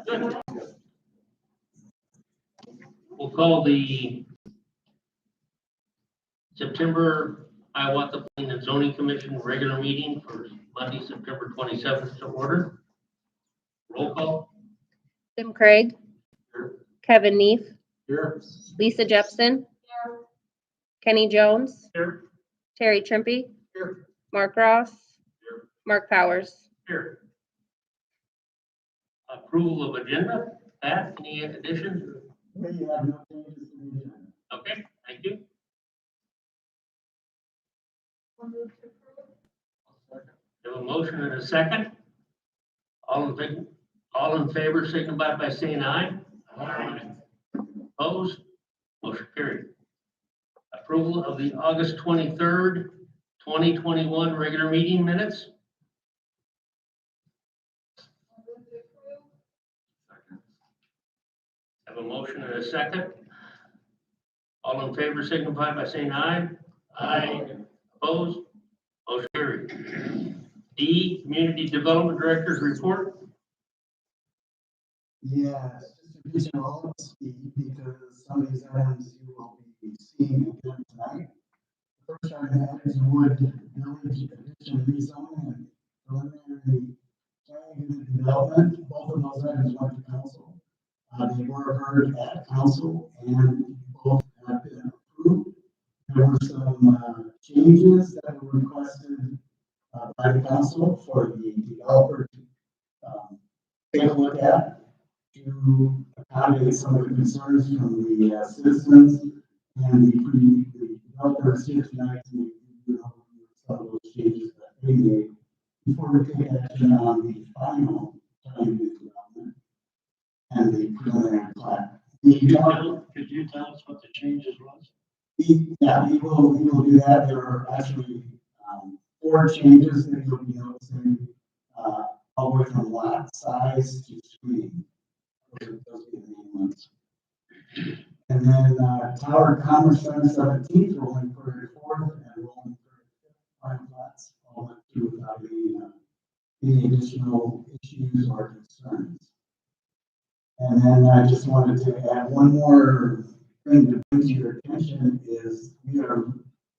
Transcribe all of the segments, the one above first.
Good. We'll call the September Hiawatha Planning and Zoning Commission regular meeting for Monday, September 27th to order. Roll call. Tim Craig. Here. Kevin Neef. Here. Lisa Jepson. Kenny Jones. Here. Terry Trimpey. Here. Mark Ross. Here. Mark Powers. Here. Approval of agenda. Pat, any additions? Okay, thank you. Have a motion and a second. All in favor signify by saying aye. Aye. Opposed? Motion carried. Approval of the August 23rd, 2021 regular meeting minutes. Have a motion and a second. All in favor signify by saying aye. Aye. Opposed? Motion carried. D, Community Development Director's report. Yes, just to all up to speed, because some of these items you will be seeing again tonight. The first item is Wood Village Addition Rezoning and Preliminary Planning and Development. Both of those items went to council. They were heard at council and both have been approved. There were some changes that were requested by the council for the developer to take a look at, to accommodate some of the concerns from the citizens, and the developer is here tonight to some of those changes that they made before we take action on the final plan of development and the preliminary plan. Could you tell us what the changes was? Yeah, we will do that. There are actually 4 changes that you'll be noticing, all the way from lot size to screen. Those will be the main ones. And then Tower Commerce Center 17th, rolling for 4th, and rolling for 5 lots, all went through without any additional issues or concerns. And then I just wanted to add one more thing to bring to your attention is we are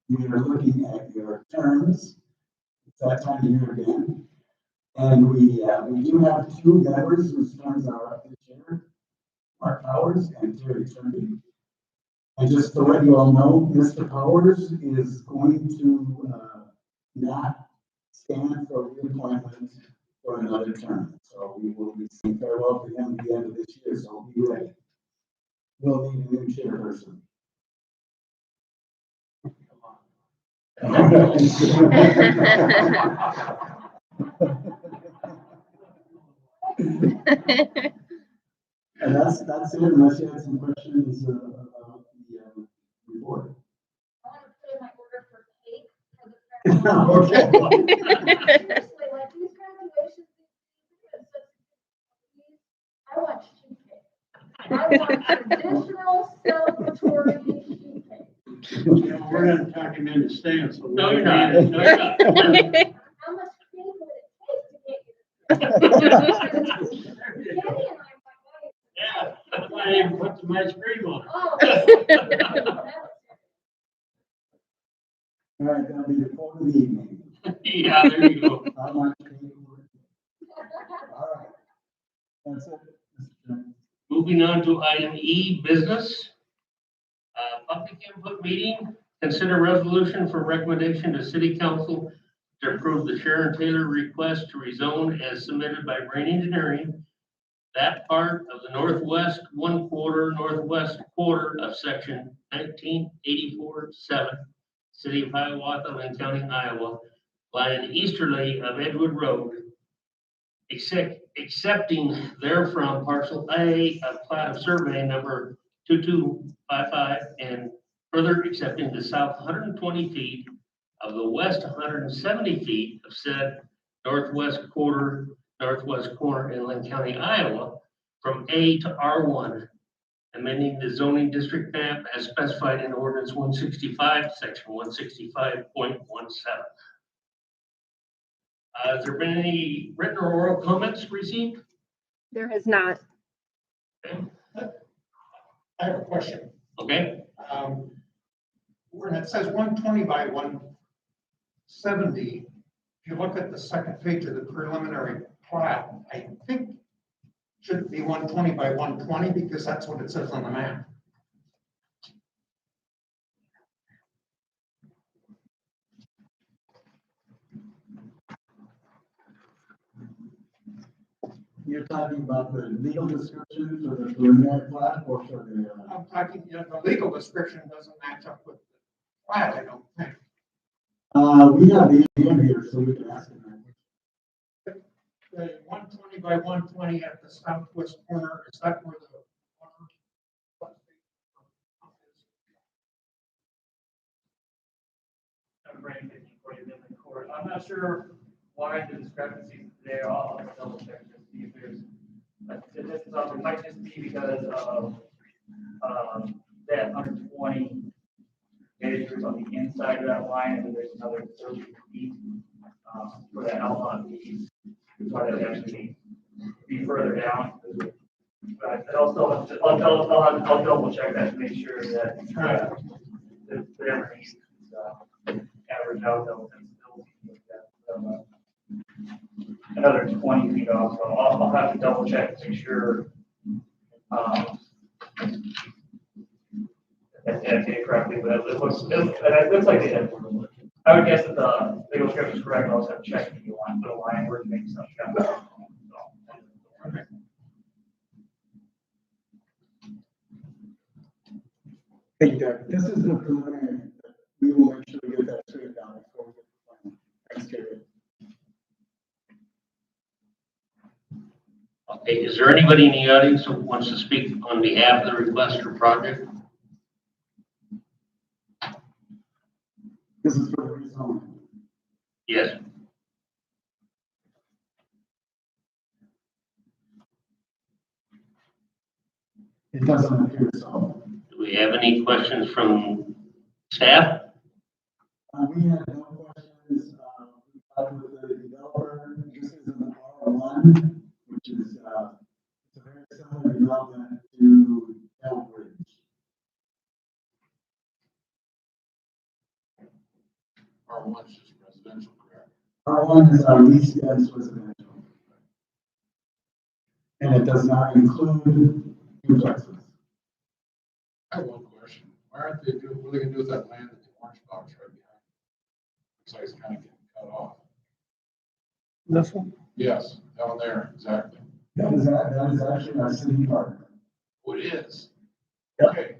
looking at your terms. It's that time of year again. And we do have 2 members whose terms are up this year, Mark Powers and Terry Trimpey. And just to let you all know, Mr. Powers is going to not stand for reappointment for another term. So we will be saying farewell to him at the end of this year, so be ready. We'll need a new chairperson. And that's it, unless you have some questions about the report. I want to put in my order for cake for the farewell. Okay. Seriously, like these graduations, I want cheesecake. I want traditional celebratory cheesecake. You know, we're gonna talk him into staying, so. No, you're not. No, you're not. How much cake would it take to get you? Kenny and I might buy it. Yeah, I might even put some ice cream on it. Oh. All right, that'll be the quote of the evening. Yeah, there you go. How much cake would it- All right. That's it, Mr. Chairman. Moving on to item E, business. Public input meeting, consider resolution for recommendation to city council to approve the Sharon Taylor request to rezone as submitted by Brain Engineering, that part of the northwest quarter of section 1984-7, city of Hiawatha, Lynn County, Iowa, lying easterly of Edgewood Road, accepting therefrom parcel A of plat of survey number 2255 and further accepting the south 120 feet of the west 170 feet of said northwest corner in Lynn County, Iowa, from A to R1, amending the zoning district map as specified in ordinance 165, section 165.17. Has there been any written or oral comments received? There has not. I have a question. Okay, When it says 120 by 170, if you look at the second page of the preliminary plat, I think it should be 120 by 120 because that's what it says on the map. You're talking about the legal description for the preliminary plat or for the, I'm talking, the legal description doesn't match up with the plat, I don't think. we have the engineer here, so we can ask him that. The 120 by 120 at the southwest corner, is that where the? I'm bringing it for you in the court. I'm not sure why the discrepancies there. I'll double check to see if there's, this is up, it might just be because of, that 120 measures on the inside of that line, and then there's another 30 feet, for that outline piece. Why that actually be further down. But I'll double check that to make sure that, that everything's, average out though, and still be that, another 20 feet off, so I'll have to double check to make sure, that I did it correctly, but it looks like it did. I would guess that the legal description is correct, I'll also have to check if you want, put a line where to make stuff happen. So, Thank you, Doug. This is the preliminary. We will make sure we get that straight down before we get the final. Thanks, Jerry. okay, is there anybody in the audience who wants to speak on behalf of the requester project? This is for the rezone. Yes, It doesn't appear so. do we have any questions from staff? We have no questions. We talked with the developer. This is an R1, which is, it's a very similar development to Elbridge. R1 is just residential, correct? R1 is our least dense residential. And it does not include duplexes. I have one question. Why aren't they doing, what are they gonna do with that land at the orange box right behind? Looks like it's kind of getting cut off. This one? Yes, down there, exactly. That is actually our city park. Oh, it is. Yep. Okay,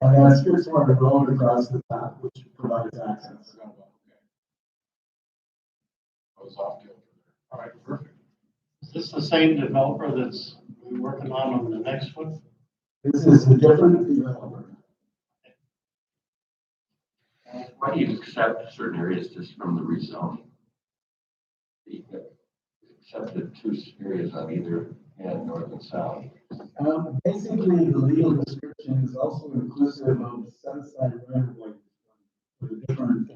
And that's Fitzwater Road across the top, which provides access. forgot about, okay. I was off kilter there. All right, perfect. Is this the same developer that's we working on the next one? This is a different developer. Why do you accept certain areas just from the rezoning? You accepted two areas on either end, north and south. Basically, the legal description is also inclusive of set aside right of ways for the different,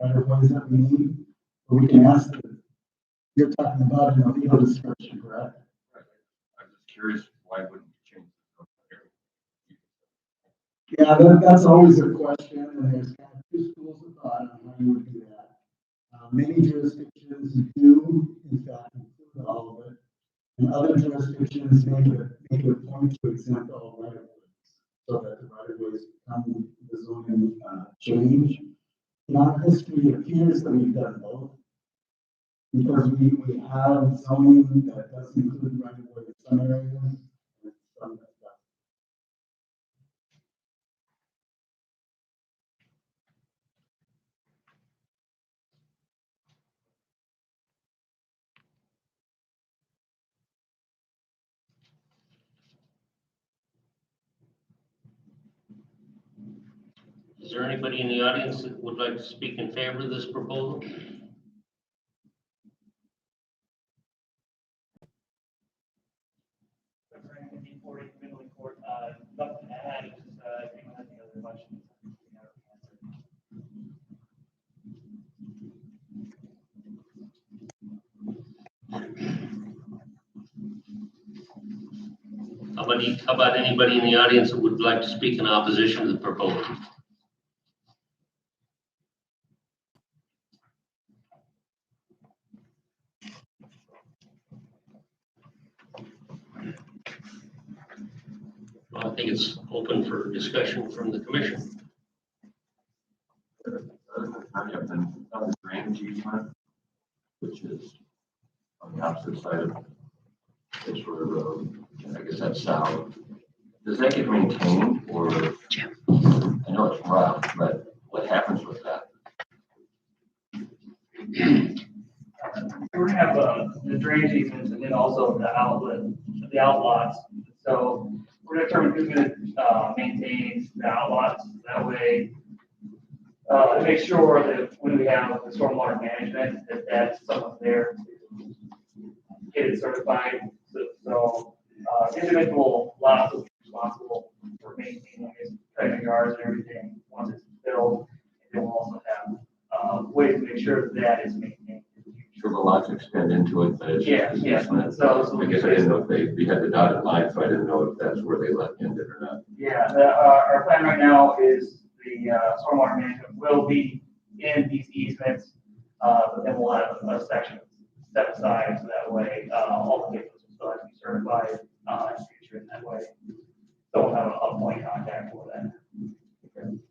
right of ways that we need. But we can ask the, you're talking about in the legal description, correct? I'm just curious, why wouldn't you change the Yeah, that's always a question, and there's kind of two schools of thought on how you would do that. Many jurisdictions do, in fact, include all of it, and other jurisdictions make it a point to exempt all right of ways, so that the right of ways become the zoning change. In our history, it appears that we've done both, because we have zoning that does include right of way in some areas, and some that doesn't. Is there anybody in the audience that would like to speak in favor of this proposal? Before you middle of court, nothing to add, just, anyone has any other questions? How about anybody in the audience that would like to speak in opposition to the proposal? Well, I think it's open for discussion from the commission. I have been on the drainage easement, which is on the opposite side of this road. I guess that's south. Does that get maintained or? I know it's rough, but what happens with that? We're gonna have the drainage easements and then also the outlots. So we're gonna determine who's gonna maintain the outlots. That way, to make sure that when we have the stormwater management, that that's someone there to get it certified. So individual lots will be responsible for maintaining his cutting yards and everything once it's built. And then we'll also have ways to make sure that that is maintained. Sure, the lots extend into it, but it's. Yeah. So I guess I didn't know if we had the dotted line, so I didn't know if that's where they left ended or not. yeah, our plan right now is the stormwater management will be in these easements, but then we'll have a section set aside so that way all the vehicles will still have to be certified in the future in that way. So we'll have a point of contact for that. Thank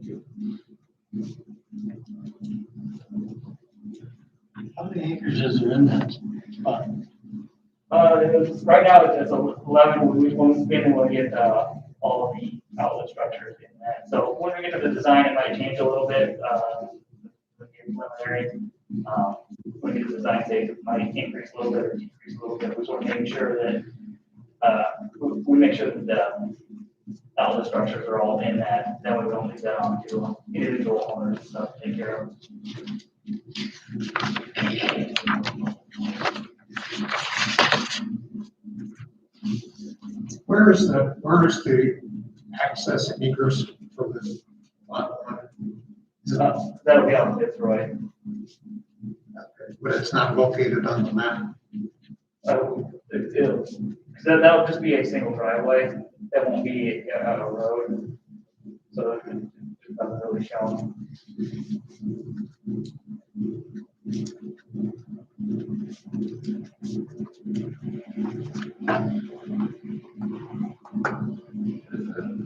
you. How many acres is there in that spot? Right now it's 11. We'll get all of the outlet structures in that. So when we get to the design, it might change a little bit. With the preliminary, when we get to the design stage, it might increase a little bit or decrease a little bit. We sort of make sure that we make sure that the outlet structures are all in that. Then we don't leave that on to individual owners and stuff to take care of. Where is the access and egress for this lot one? Is it up? That'll be on Fitzroy. But it's not located on the map. That'll just be a single driveway. That won't be a road. So it doesn't really show.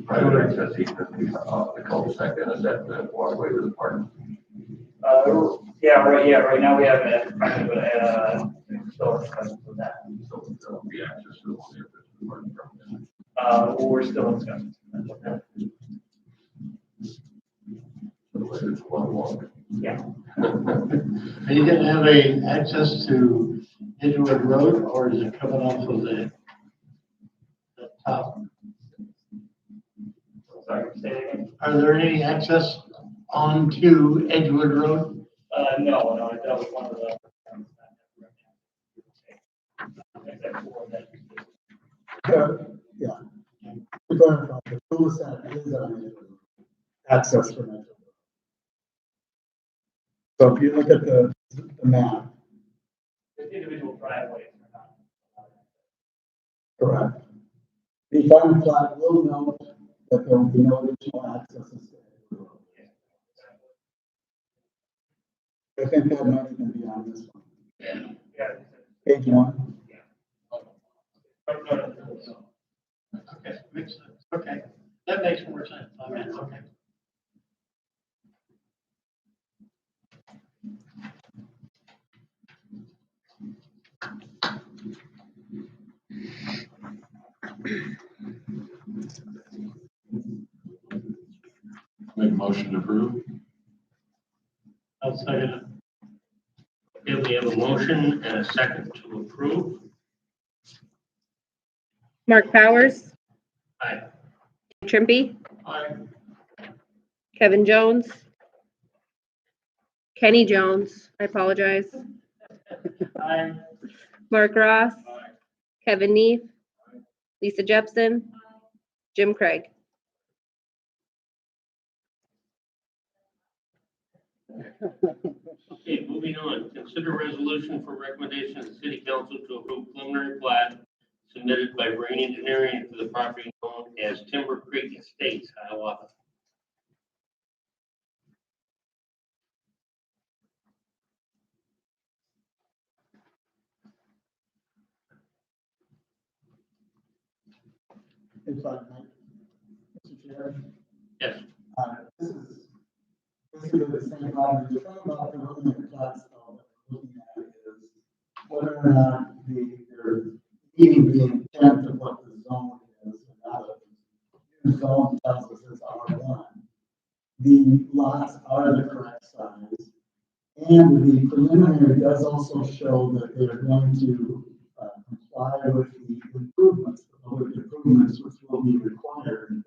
Private access easement, the cul-de-sac, then is that the waterway to the park? Right now we have it at private, but still discussing with that. So there'll be access to the park from there. We're still in discussion. So it's one walk. Yeah. Are you gonna have a access to Edgewood Road, or is it coming off of the top? Sorry, say that again. Are there any access onto Edgewood Road? No, that was one of the. Yeah. To clarify, the cul-de-sac is on Edgewood Road. Access from Edgewood Road. So if you look at the map, The individual driveways are not. correct? The final plat will note that there will be no additional accesses to Edgewood Road. I think that might even be on this one. Yeah. Page one. Okay, makes sense. Okay, that makes more sense. I mean, okay. Make a motion to approve. I'll second it. Okay, we have a motion and a second to approve. Mark Powers, Aye. Trimpy, Aye. Kevin Jones, Kenny Jones, I apologize, Aye. Mark Ross, Kevin Neef, Lisa Jepson, Jim Craig. Okay, moving on. Consider resolution for recommendation of the city council to approve preliminary plat submitted by Brain Engineering to the property known as Timber Creek Estates, Hiawatha. If I may, Mr. Chair. Yes. This is basically the same problem. The thing about the preliminary plats that we're looking at is whether or not they're meeting the intent of what the zone is. And now that the zone tells us it's R1, the lots are the correct size. And the preliminary does also show that they're going to comply with the improvements, the public improvements, which will be required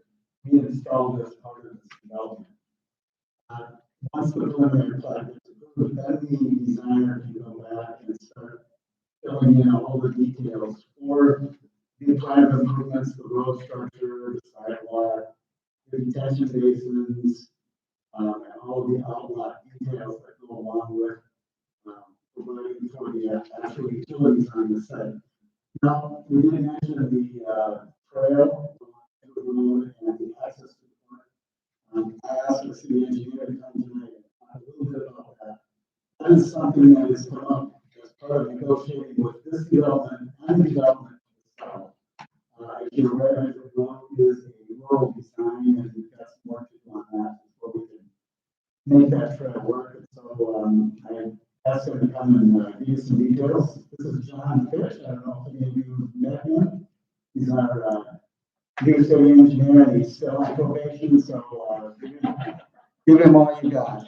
to be installed as part of this development. Once the preliminary plat is approved, then the designer can go back and start filling in all the details for the plan of improvements, the road structure, the sidewalk, the detention basins, and all the outlot details that go along with providing for the actual utilities on the site. Now, we did mention the trail, the road, and the access to the park. I asked the city engineer to come tonight and talk a little bit about that. That is something that has come up as part of negotiating with this development and the development itself. As you're aware, the road is a rural design, and we've got some work to do on that before we can make that trail work. And so I asked him to come and give you some details. This is John Fish. I don't know if any of you met him. He's our new city engineer, and he's still on probation, so give him all you got.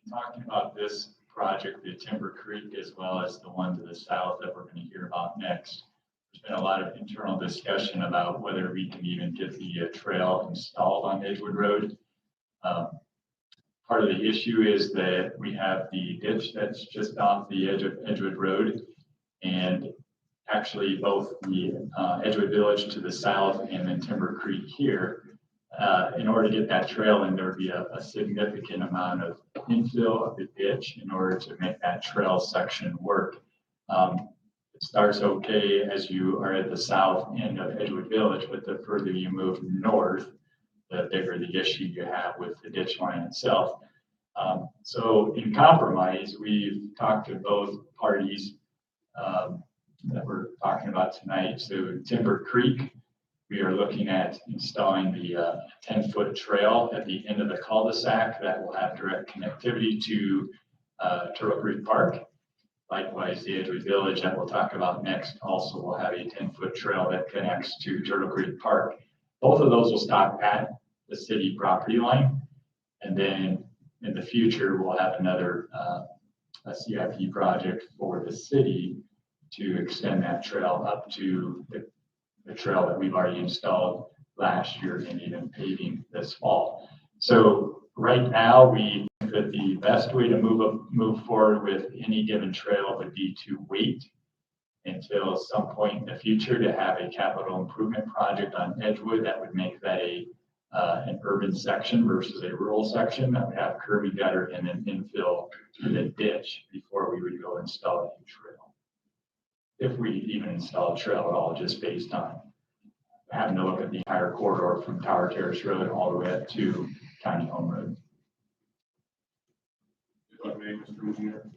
Talking about this project, the Timber Creek, as well as the one to the south that we're going to hear about next. There's been a lot of internal discussion about whether we can even get the trail installed on Edgewood Road. Part of the issue is that we have the ditch that's just off the edge of Edgewood Road, and actually both the Edgewood Village to the south and then Timber Creek here. In order to get that trail in, there would be a significant amount of infill of the ditch in order to make that trail section work. It starts okay as you are at the south end of Edgewood Village, but the further you move north, the bigger the issue you have with the ditch line itself. So in compromise, we've talked to both parties that we're talking about tonight. So Timber Creek, we are looking at installing the 10-foot trail at the end of the cul-de-sac that will have direct connectivity to Turtle Creek Park. Likewise, the Edgewood Village that we'll talk about next also will have a 10-foot trail that connects to Turtle Creek Park. Both of those will stop at the city property line. And then in the future, we'll have another a CIP project for the city to extend that trail up to the trail that we've already installed last year and even paving this fall. So right now, we think that the best way to move forward with any given trail would be to wait until some point in the future to have a capital improvement project on Edgewood that would make that an urban section versus a rural section that would have curb and gutter and then infill to the ditch before we would go install a new trail. If we even install a trail at all, just based on having to look at the entire corridor from Tower Terrace Road all the way up to County Home Road. If I may, Mr. Engineer,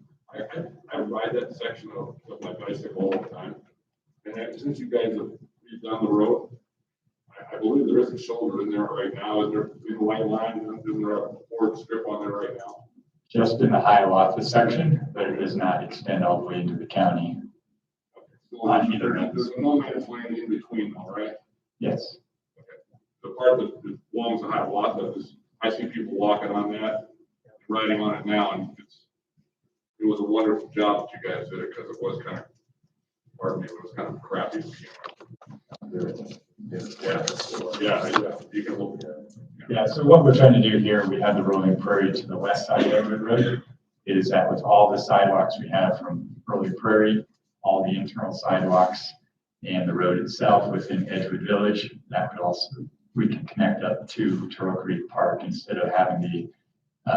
I ride that section of my bicycle all the time. And since you guys have redone the road, I believe there is a shoulder in there right now. Is there between the white lines and is there a board strip on there right now? Just in the Hiawatha section, but it does not extend all the way into the county. On either end. There's no man's land in between though, right? Yes. Okay. The part that belongs to Hiawatha is, I see people walking on that, riding on it now, and it was a wonderful job that you guys did it because it was kind of, pardon me, it was kind of crappy. Yeah, you can look at it. Yeah, so what we're trying to do here, we have the rolling prairie to the west side of Edgewood Road. Is that with all the sidewalks we have from rolling prairie, all the internal sidewalks and the road itself within Edgewood Village, that would also we can connect up to Turtle Creek Park instead of having the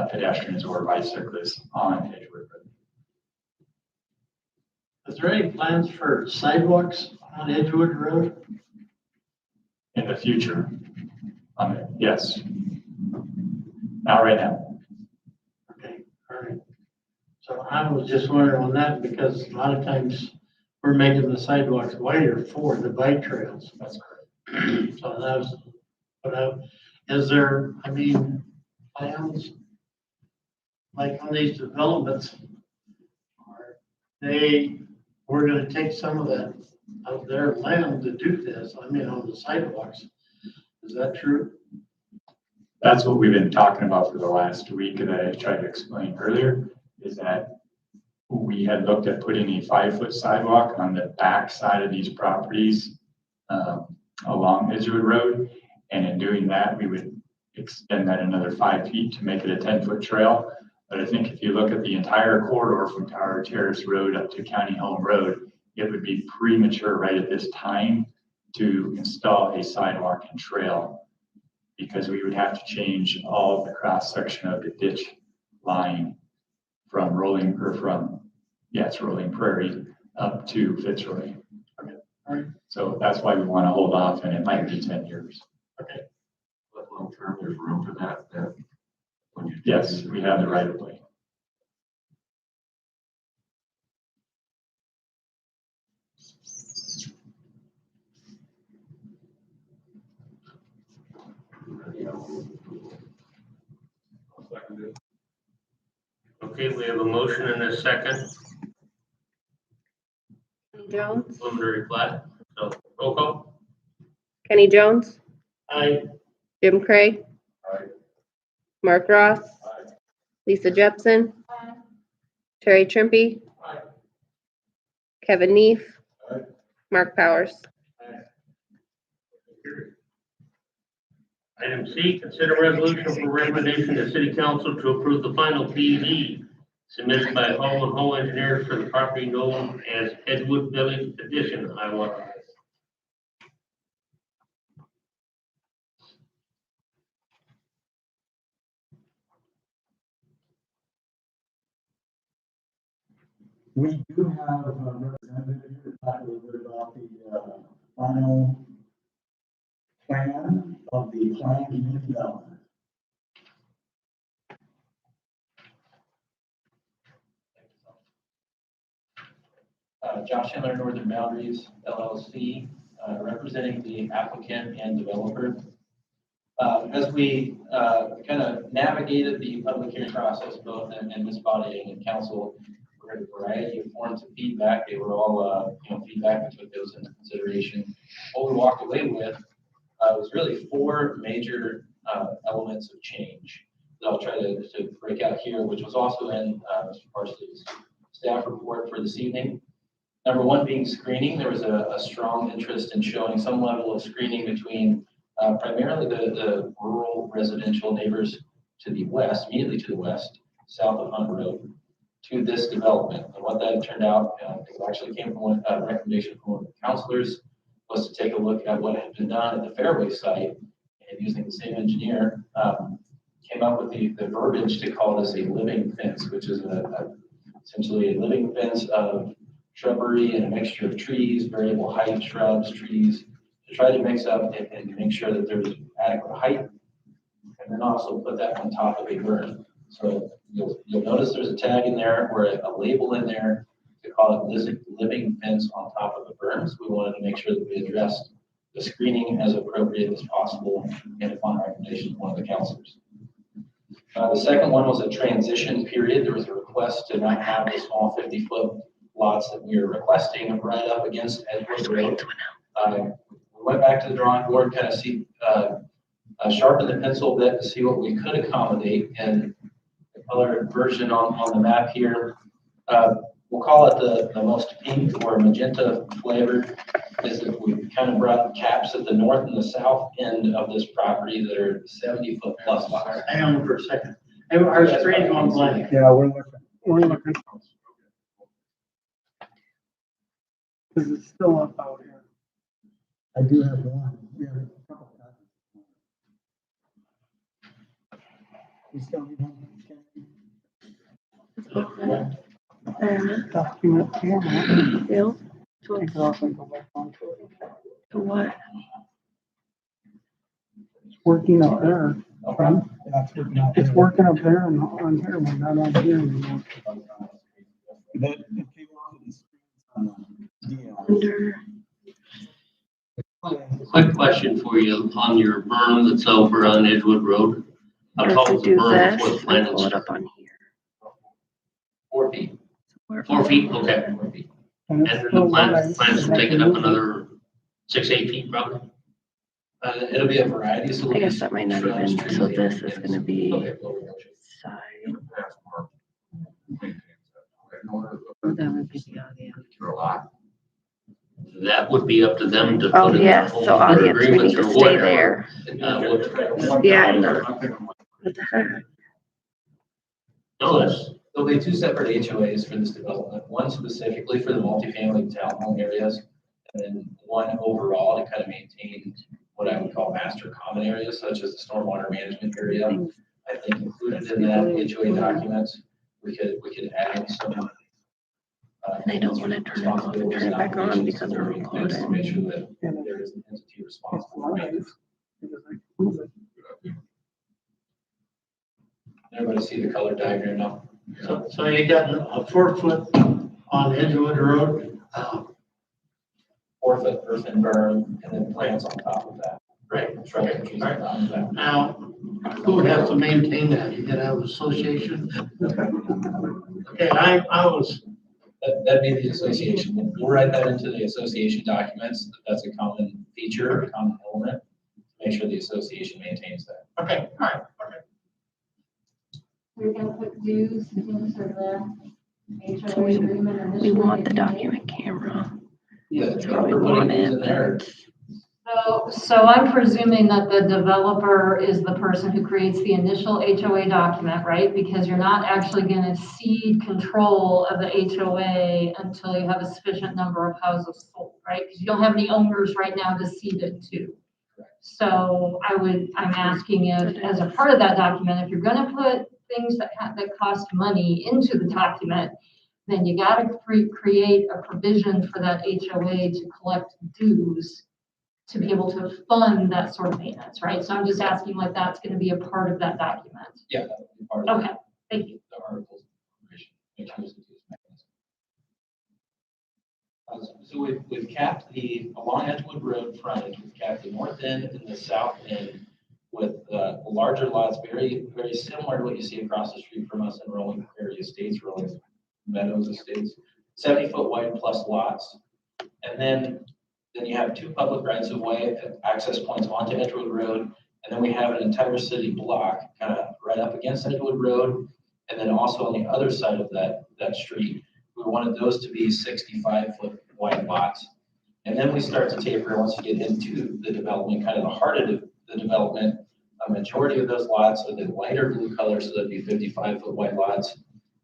pedestrians or bicyclists on Edgewood Road. Is there any plans for sidewalks on Edgewood Road? In the future, yes. Not right now. Okay, all right. So I was just wondering on that because a lot of times we're making the sidewalks wider for the bike trails. That's correct. So that was, is there, I mean, plans like on these developments? We're gonna take some of that, of their land to do this, I mean, on the sidewalks. Is that true? That's what we've been talking about for the last week that I tried to explain earlier, is that we had looked at putting a 5-foot sidewalk on the back side of these properties along Edgewood Road. And in doing that, we would extend that another 5 feet to make it a 10-foot trail. But I think if you look at the entire corridor from Tower Terrace Road up to County Home Road, it would be premature right at this time to install a sidewalk and trail, because we would have to change all of the cross section of the ditch line from Rolling Prairie up to Fitzroy. Okay, all right. So that's why we want to hold off, and it might be 10 years. Okay. But long term, there's room for that, when you. Yes, we have the right of way. I'll second it. Okay, we have a motion and a second, Kenny Jones, preliminary plat, so roll call. Kenny Jones, I, Jim Craig, Aye. Mark Ross, Aye. Lisa Jepson, Terry Trimpey, Aye. Kevin Neef, Aye. Mark Powers. Item C, consider resolution for recommendation to city council to approve the final PUD submitted by Hull and Hull Engineers for the property known as Edgewood Village Addition, Hiawatha. We do have a representative here to talk a little bit about the final plan of the planned unit development. Josh Handler, Northern Boundaries LLC, representing the applicant and developer. As we kind of navigated the public hearing process, both in this body and in council, we heard a variety of forms of feedback. They were all, feedback, we took those into consideration. What we walked away with was really 4 major elements of change that I'll try to break out here, which was also in Mr. Parsley's staff report for this evening. Number 1 being screening. There was a strong interest in showing some level of screening between primarily the rural residential neighbors to the west, immediately to the west, south of Hunt Road, to this development. And what that turned out, it actually came from a recommendation from one of the counselors, was to take a look at what had been done at the Fairway site, and using the same engineer, came up with the verbiage to call this a living fence, which is essentially a living fence of shrubbery and a mixture of trees, variable height shrubs, trees, to try to mix up and make sure that there's adequate height, and then also put that on top of a berm. So you'll notice there's a tag in there or a label in there to call it living fence on top of the berms. We wanted to make sure that we addressed the screening as appropriate as possible, and upon recommendation of one of the counselors. The second one was a transition period. There was a request to not have the small 50-foot lots that we were requesting right up against Edgewood Road. We went back to the drawing board, kind of sharpened the pencil a bit to see what we could accommodate. And the color version on the map here, we'll call it the most pink or magenta flavored, is that we kind of brought caps at the north and the south end of this property that are 70-foot plus lots. hang on for a second. Hey, our screen's going blank. Yeah, we're looking. Because it's still up out here. I do have one. We have a couple copies. You still need one. There. Document camera. Bill, Take it off and go back onto it. to what? It's working out there. That's working out It's there. working up there and on here, but not on here anymore. That, it came off of the screen on Under, Quick question for you on your berm that's over on Edgewood Road. How or if tall we is the do berm this before the and plant pull is? it up on here. 4 feet. 4 feet, okay. 4 feet. And And it's then the still plants live. to take it up another 6, 8 feet probably? It'll be a variety, so. I guess that might not even, so this is gonna be Okay, lower motion. side. That would be the audience. A lot. That would be up to them to. Oh, put in yes, their so homeowner audience, we agreements need to or stay whatever. there. We'll try- Yeah, I know. What the heck? No, that's, There'll be 2 separate HOAs for this development, one specifically for the multifamily townhome areas, and then one overall to kind of maintain what I would call master common areas, such as the stormwater management area. I think included in that HOA documents, we could add some. And I don't wanna turn it off and turn it back on because we're To recording. make sure that there is an entity responsible for maintenance. Everybody see the color diagram now? So you got a 4-foot on Edgewood Road, 4-foot earthen berm and then plants on top of that. right, Shrubs and trees on top of that. now, who would have to maintain that? You gotta have an association? Okay, I was, That'd be the association. We'll write that into the association documents. That's a common feature, a common element. Make sure the association maintains that. okay, all right, okay. We're gonna put dues into the So HOA we agreement initially. want the document camera. Yeah, That's how we we're putting want these it, in there. but So I'm presuming that the developer is the person who creates the initial HOA document, right? Because you're not actually gonna cede control of the HOA until you have a sufficient number of houses sold, right? Because you don't have any owners right now to cede it to. So I'm asking if, as a part of that document, if you're gonna put things that cost money into the document, then you gotta create a provision for that HOA to collect dues to be able to fund that sort of maintenance, right? So I'm just asking like that's gonna be a part of that document. Yeah, that would be part of Okay, thank you. the articles. of incorporation. Make sure it's a use mechanism. So we've capped along Edgewood Road frontage, we've capped the north end and the south end with larger lots, very, very similar to what you see across the street from us in Rolling Prairie Estates, Rolling Meadows Estates, 70-foot wide plus lots. And then you have 2 public rights of way access points onto Edgewood Road. And then we have an entire city block kind of right up against Edgewood Road. And then also on the other side of that street, we wanted those to be 65-foot wide lots. And then we start to taper once you get into the development, kind of the heart of the development. A majority of those lots are the lighter blue color, so that'd be 55-foot wide lots.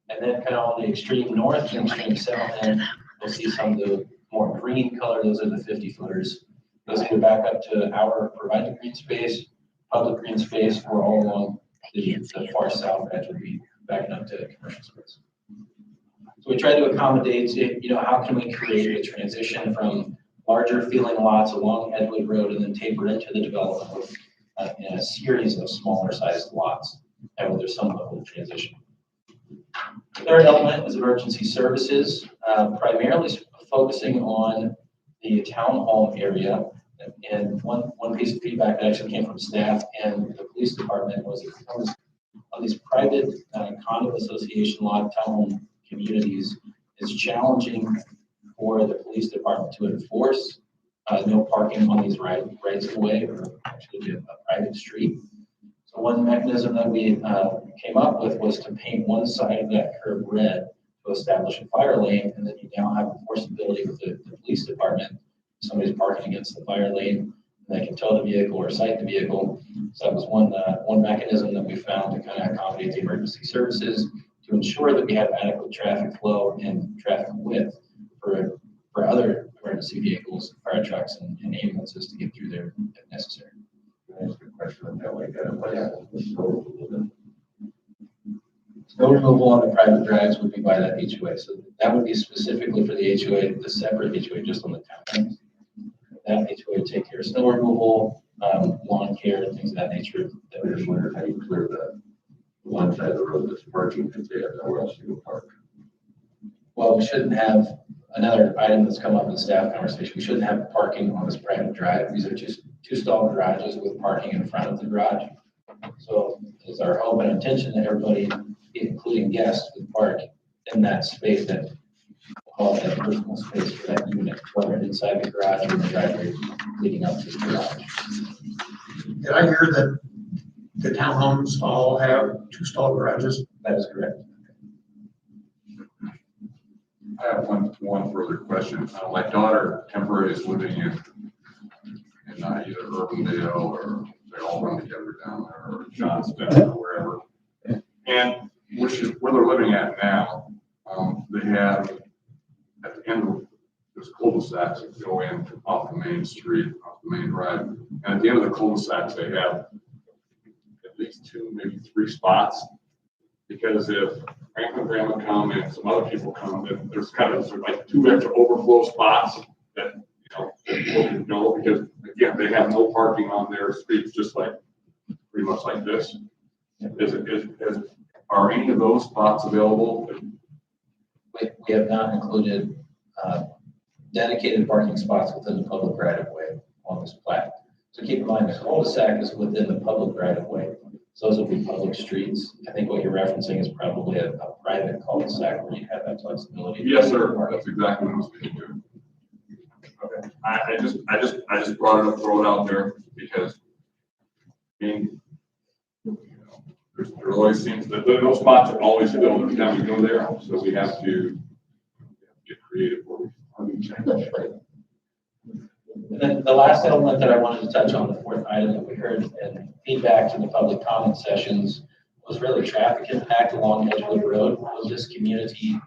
And then kind of on the extreme north and extreme south end, you'll see some of the more green color, those are the 50-footers. Those go back up to our provided green space, public green space, or all along the far south edge would be backing up to commercial space. So we try to accommodate, how can we create a transition from larger feeling lots along Edgewood Road and then taper into the development with in a series of smaller sized lots, and where there's some level of transition. Third element is emergency services, primarily focusing on the townhome area. And one piece of feedback that actually came from staff and the police department was on these private condo association lot townhome communities, it's challenging for the police department to enforce no parking on these rights of way, or actually a private street. So one mechanism that we came up with was to paint one side of that curb red to establish a fire lane, and then you now have enforceability with the police department. If somebody's parking against the fire lane, they can tow the vehicle or cite the vehicle. So that was one mechanism that we found to kind of accommodate the emergency services to ensure that we have adequate traffic flow and traffic width for other emergency vehicles, fire trucks and ambulances to get through there if necessary. Can I ask a question on that, like, what happens with snow? Snow removal on the private drives would be by that HOA, so that would be specifically for the HOA, the separate HOA just on the town. That HOA would take care of snow removal, lawn care, and things of that nature. I just wonder how you clear the one side of the road that's parking, if they have nowhere else to go park. Well, we shouldn't have another item that's come up in staff conversation. We shouldn't have parking on this private drive. These are just two stall garages with parking in front of the garage. So it's our hope and intention that everybody, including guests, would park in that space, that we'll call it that personal space for that unit, whether inside the garage or the driveway leading up to the garage. Did I hear that the townhomes all have two stall garages? That is correct. I have one further question. My daughter temporarily is living in either Urbandale or they all run together down there, or Johnston or wherever. And where they're living at now, they have at the end of there's cul-de-sacs that go in off the main street, off the main drive. And at the end of the cul-de-sacs, they have at least 2, maybe 3 spots. Because if Franklin and Grandma come and some other people come, then there's kind of sort of like 2 extra overflow spots that, people can go, because again, they have no parking on their streets, just like, pretty much like this. Are any of those spots available? We have not included dedicated parking spots within the public right of way on this plat. So keep in mind, the cul-de-sac is within the public right of way. So those will be public streets. I think what you're referencing is probably a private cul-de-sac where you have that flexibility. Yes, sir. That's exactly what I was thinking too. Okay. I just brought it up, throw it out there because there always seems that those spots are always filled every time we go there. So we have to get creative where we change. And then the last element that I wanted to touch on, the fourth item that we heard in feedback to the public comment sessions, was really traffic impact along Edgewood Road. Will this community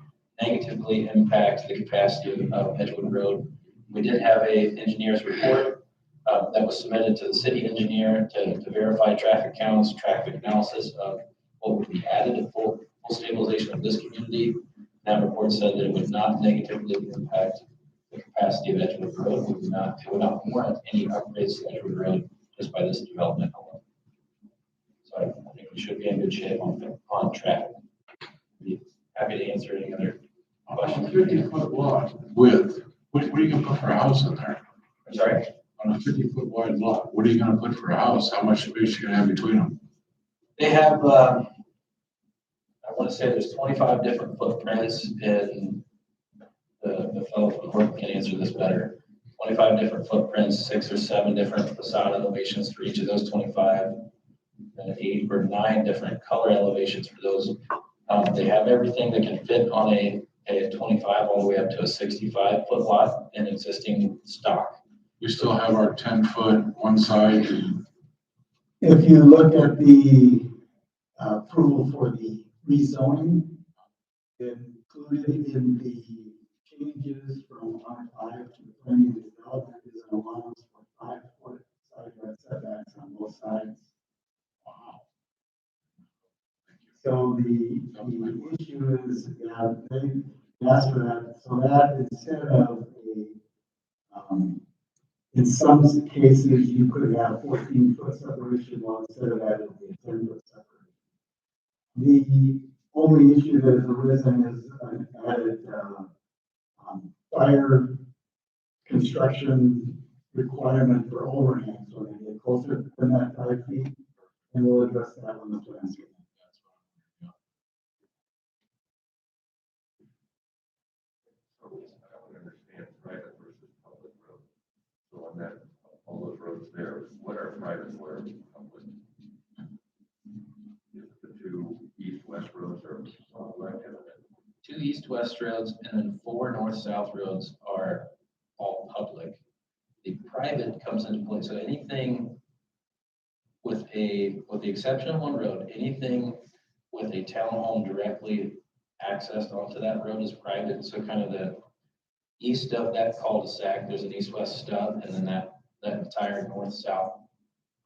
negatively impact the capacity of Edgewood Road? We did have a engineer's report that was submitted to the city engineer to verify traffic counts, traffic analysis of what would be added to full stabilization of this community. That report said that it would not negatively impact the capacity of Edgewood Road. It would not warrant any upgrades to Edgewood Road just by this development alone. So I think we should be in good shape on traffic. Be happy to answer any other questions. 50-foot lot width, what are you gonna put for a house in there? I'm sorry? On a 50-foot wide lot, what are you gonna put for a house? How much space you gonna have between them? They have, I want to say there's 25 different footprints in the fellow from Horton can answer this better. 25 different footprints, 6 or 7 different facade elevations for each of those 25, and 8 or 9 different color elevations for those. They have everything that can fit on a 25 all the way up to a 65-foot lot in existing stock. We still have our 10-foot one side. If you look at the approval for the rezoning, included in the changes from R5 to planning and development is an allowance for 5-foot side yard setbacks on both sides. Wow. So the issue is, yeah, they asked for that, so that instead of in some cases, you could have 14-foot separation, while instead of that, it would be a 10-foot separation. The only issue that has arisen is an added fire construction requirement for overhang, so they get closer than that 5 feet, and we'll address that on the plans. I don't understand private versus public road. So on that, all those roads there, what are private, what are public? The 2 east-west roads are all elected. 2 east-west roads and then 4 north-south roads are all public. The private comes into play. So anything with the exception of one road, anything with a townhome directly accessed onto that road is private. So kind of the east of that cul-de-sac, there's an east-west stub, and then that entire north-south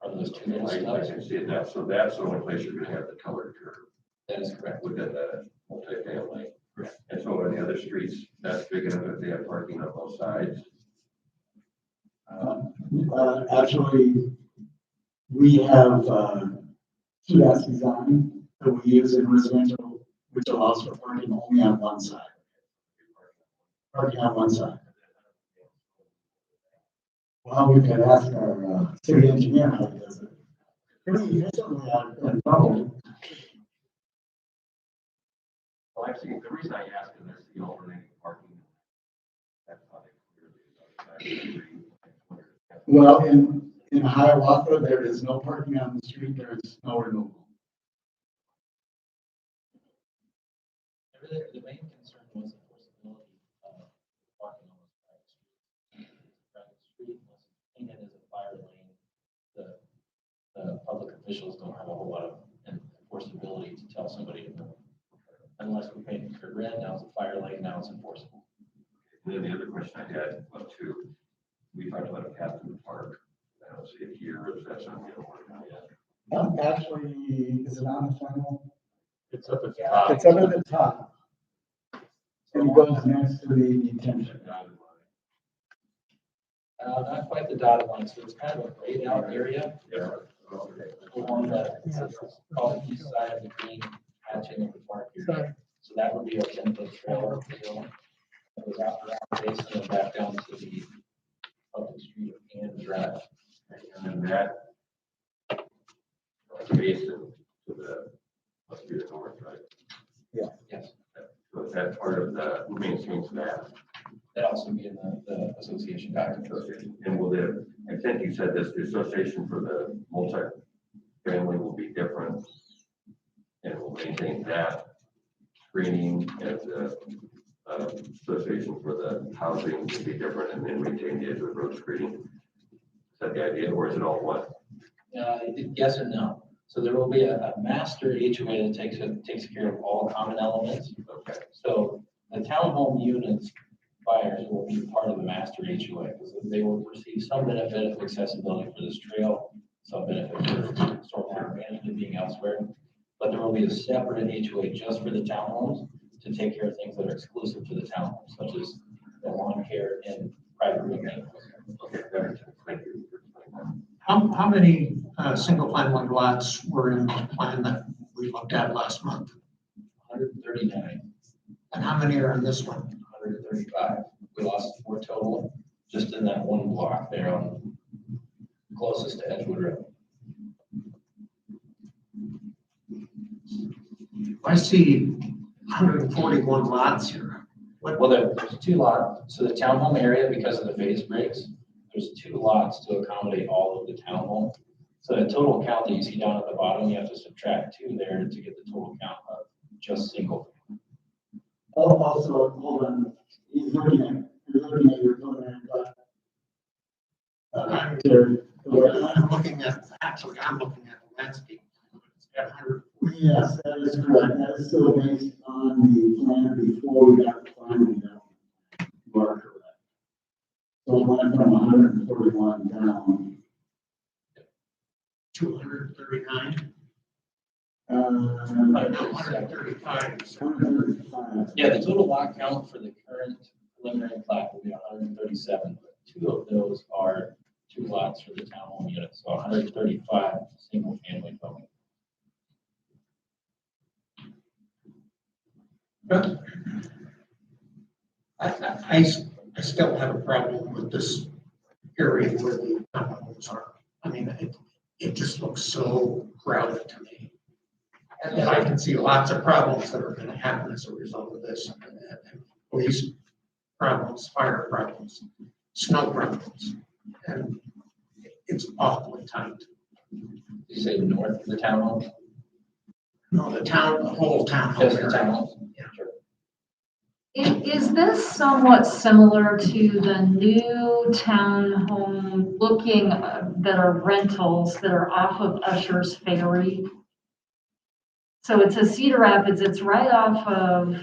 are those 2 little I stubs. can see that. So that's the only place you're gonna have the colored curve. That is correct. within the multifamily. Correct. And so on the other streets, that's big enough that they have parking on both sides. Actually, we have, kiosk design that we use in residential, which allows for parking only on one side. Parking on one side. Well, we could ask our, city engineer how he does it. Pretty efficiently, I've been trouble. Well, actually, the reason I ask is there's the alternating parking. That's how they clear the other side of the street. Well, in Hiawatha, there is no parking on the street, there is no removal. The main concern was enforceability of parking on those private streets. Private street, unless it's painted as a fire lane, the public officials don't have a whole lot of enforceability to tell somebody to move. Unless we paint it red, now it's a fire lane, now it's enforceable. And then the other question I had, well, too, we talked about a path to the park. I don't see it here, or is that something you're working on yet? Actually, is it on the final? It's up at the top. It's up at the top. And it goes next to the detention. Not quite the dotted line, so it's kind of a grayed out area. Yeah. The one that is called the east side of the green hatching of the park area. So that would be our 10-foot trail. That goes out around the basin and back down to the public street and drive. And then that basin to the, must be the north, right? Yes, So is that part of the mainstream staff? that also be in the association document. And will the, I think you said this, the association for the multi-family will be different. And will maintain that screening, and the association for the housing will be different, and then maintain the Edgewood Road screening. Is that the idea, or is it all one? Yes and no. So there will be a master HOA that takes care of all common elements. Okay. So the townhome units buyers will be part of the master HOA because they will receive some benefit of accessibility for this trail, some benefit for stormwater management being elsewhere. But there will be a separate HOA just for the townhomes to take care of things that are exclusive to the townhomes, such as the lawn care and private maintenance. Okay, that makes sense. Thank you. How many, single family lots were in the plan that we looked at last month? 139, And how many are in this one? 135. We lost 4 total just in that one block there on closest to Edgewood Road. I see 141 lots here. Well, there's 2 lots. So the townhome area, because of the phase breaks, there's 2 lots to accommodate all of the townhome. So the total count that you see down at the bottom, you have to subtract 2 there to get the total count of just single. Oh, also, hold on, you're looking at your preliminary plat. I'm looking at the landscape. It's got 100. Yes, that is correct. That is still based on the plan before we got the final development. You are correct. So it went from 141 down. 239. 135. 135. Yeah, the total lot count for the current preliminary plat will be 137, but 2 of those are 2 lots for the townhome unit, so 135 single family dwelling. I still have a problem with this area where the townhomes are. I mean, it just looks so crowded to me. And I can see lots of problems that are gonna happen as a result of this. Police problems, fire problems, snow problems, and it's awfully tight. You say north of the townhome? No, the whole town. Just the townhome? Yeah. Sure. Is this somewhat similar to the new townhome looking that are rentals that are off of Usher's Ferry? So it's a Cedar Rapids, it's right off of,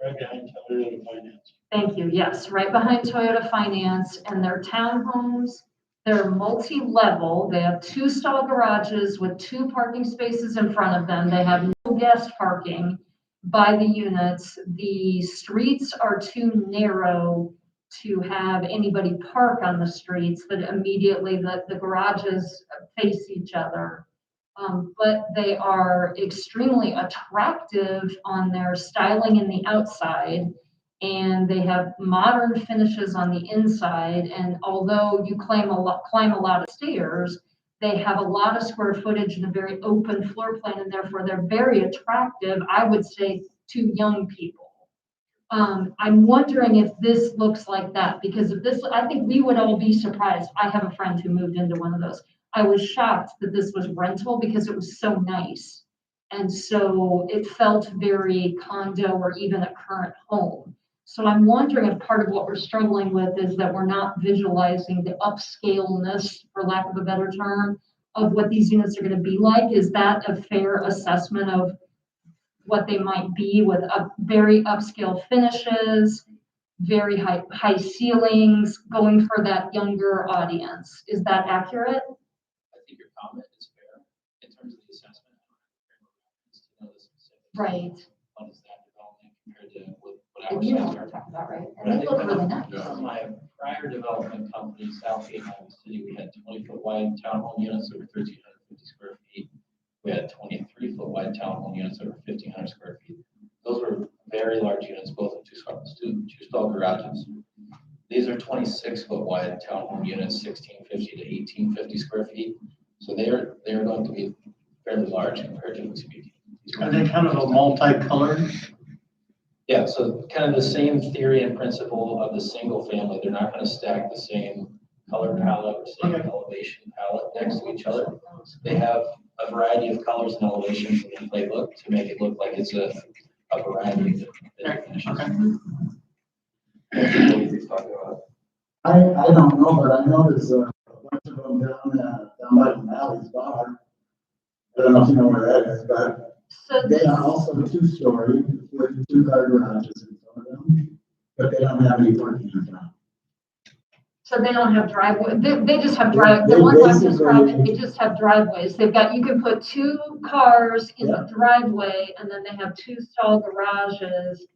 Right behind Toyota Finance. thank you, yes, right behind Toyota Finance, and they're townhomes They're multi-level. They have 2 stall garages with 2 parking spaces in front of them. They have no guest parking by the units. The streets are too narrow to have anybody park on the streets, that immediately the garages face each other. But they are extremely attractive on their styling in the outside. And they have modern finishes on the inside. And although you climb a lot of stairs, they have a lot of square footage and a very open floor plan, and therefore they're very attractive, I would say, to young people. I'm wondering if this looks like that, because if this, I think we would all be surprised. I have a friend who moved into one of those. I was shocked that this was rental because it was so nice. And so it felt very condo or even a current home. So I'm wondering if part of what we're struggling with is that we're not visualizing the upscaleness, for lack of a better term, of what these units are going to be like. Is that a fair assessment of what they might be, with very upscale finishes, very high ceilings, going for that younger audience? Is that accurate? I think your comment is fair in terms of the assessment. To know the specifics. Right. What is that development compared to what And our you know sites what are? we're talking about, right? But I And they think look really nice. from my prior development company, Southgate Iowa City, we had 20-foot wide townhome units that were 1,350 square feet. We had 23-foot wide townhome units that were 1,500 square feet. Those were very large units, both with two stall garages. These are 26-foot wide townhome units, 1,650 to 1,850 square feet. So they're going to be fairly large comparatively speaking. Are they kind of a multicolored? Yeah, so kind of the same theory and principle of the single family. They're not going to stack the same color palette or same elevation palette next to each other. They have a variety of colors and elevations in the playbook to make it look like it's a variety of different finishes. I don't know, but I know there's a bunch of them down by the Valley's bar. I don't know if you know where that is, but So they are also 2-story with 2-car garages in front of them, but they don't have any parking in front. So they don't have driveway, they just have They the ones I'm basically- describing, they just have driveways. They've got, you can put 2 cars in the driveway, and then they have 2 stall garages.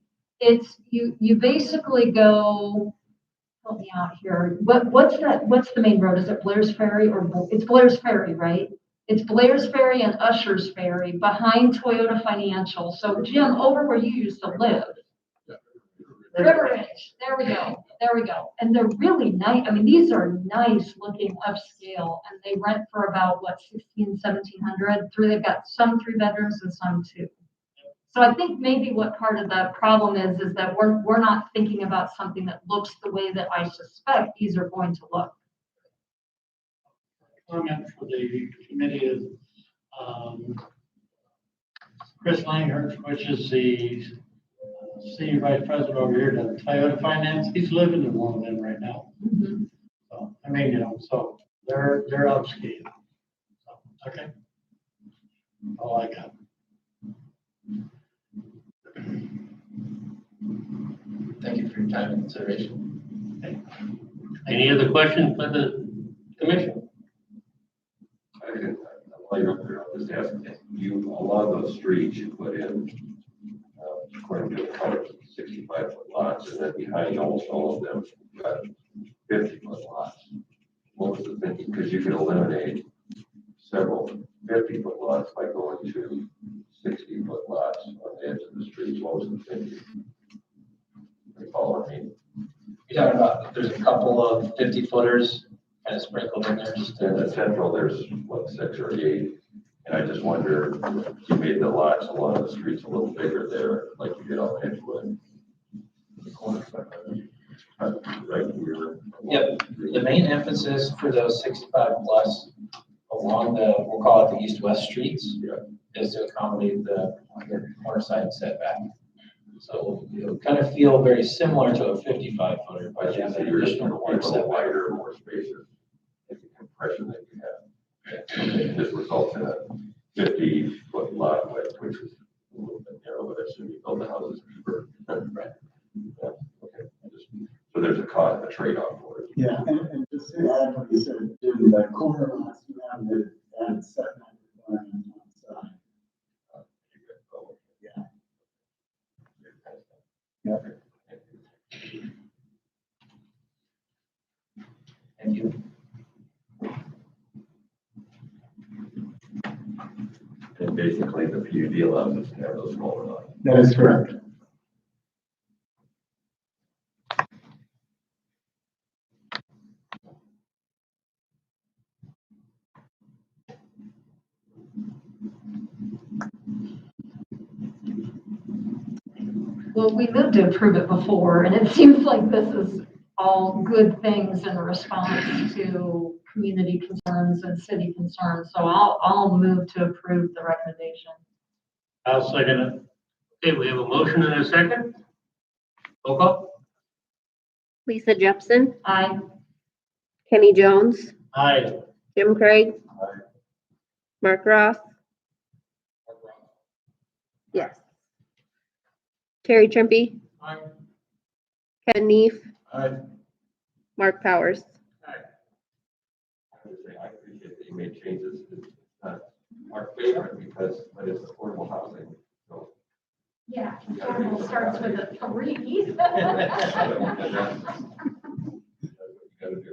It's, you basically go, help me out here, what's the main road? Is it Blair's Ferry it's Blair's Ferry, right? It's Blair's Ferry and Usher's Ferry behind Toyota Financial. So Jim, over where you used to live. River Ridge, there we go. And they're really nice. I mean, these are nice looking upscale, and they rent for about, what, 1,700? They've got some 3 bedrooms and some 2. So I think maybe what part of the problem is that we're not thinking about something that looks the way that I suspect these are going to look. Comment for the committee is, Chris Langhurst, which is the senior vice president over here to Toyota Finance. He's living in one of them right now. Mm-hmm. So, I mean, so they're upscale. So, okay. All I got. Thank you for your time and consideration. Any other questions by the commission? While you're up there, I'll just ask you, a lot of those streets you put in, according to the color, 65-foot lots, and then behind almost all of them, you've got 50-foot lots. What was the thinking? Because you could eliminate several 50-foot lots by going to 60-foot lots on the edge of the streets. What was the thinking? You follow me? You're talking about, there's a couple of 50-footers kind of sprinkled in there. Just In the central, there's what, 6 or 8, and I just wonder if you made the lots along the streets a little bigger there, like you did on Edgewood. The corner right here. Yep, the main emphasis for those 65 plus along the, we'll call it the east-west streets, is to accommodate the corner side setback. So it'll kind of feel very similar to a 55-footer, but you have an additional corner setback. Wider, more spacious, like the compression that you have. And this results in a 50-foot lot width, which is a little bit narrow, but I assume you build the houses deeper. Right. Yeah, okay. So there's a cost, a trade-off for it. Yeah, and just to add what you said, in the corner lots, you have the added setback requirement on the side. Yeah. Thank you. And basically, the PUD allows us to have those smaller lots. That is correct. Well, we moved to approve it before, and it seems like this is all good things in response to community concerns and city concerns. So I'll move to approve the recommendation. I'll second it. Okay, we have a motion and a second. Roll call. Lisa Jepson, Aye. Kenny Jones, Aye. Jim Craig, Mark Ross, yes. Terry Trimpy, Aye. Ken Neef, Aye. Mark Powers. I would say I appreciate that you made changes. It's not our favorite because, but it's affordable housing, so. Yeah, affordable starts with a 3.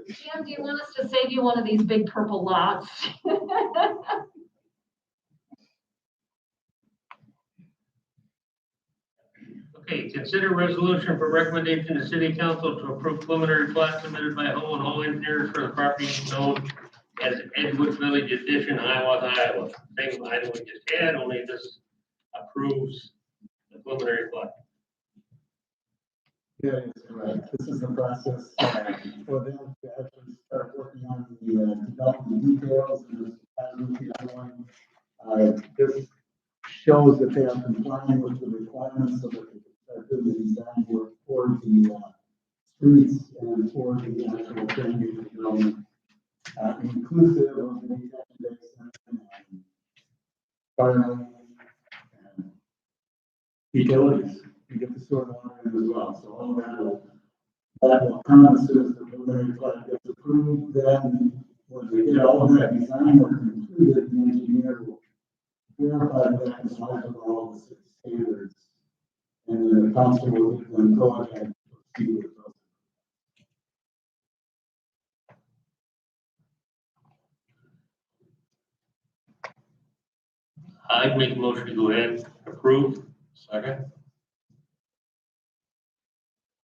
Jim, do you want us to save you one of these big purple lots? Okay, consider resolution for recommendation to city council to approve preliminary plat submitted by Home and Home Engineers for the property known as Edgewood Village Edition, Hiawatha, Iowa. Same item we just had, only this approves the preliminary plat. Yeah, that's correct. This is the process for them to actually start working on the development details and the outline. This shows that they are complying with the requirements so that they can start doing the design work for the streets and for the actual drainage development, inclusive of the detention basin and fire lane and utilities. You get the sewer water in as well, so all that will come as soon as the preliminary plat gets approved. Then when we get all of that design work completed, the engineer will verify that complies with all the city standards. And then the council will then go ahead and proceed with those. I'd make a motion to go ahead and approve. Second.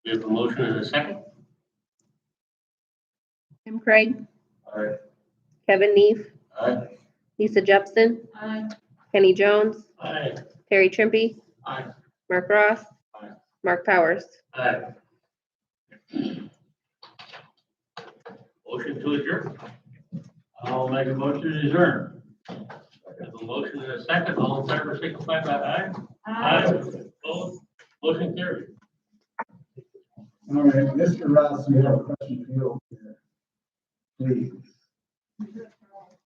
We have a motion and a second. Jim Craig, Aye. Kevin Neef, Aye. Lisa Jepson, Aye. Kenny Jones, Aye. Terry Trimpy, Aye. Mark Ross, Aye. Mark Powers. Aye. Motion to adjourn. I'll make a motion to adjourn. We have a motion and a second. All in favor, signify by aye. Aye. Opposed? Motion carried. All right, Mr. Ross, we have a question for you over here. Please.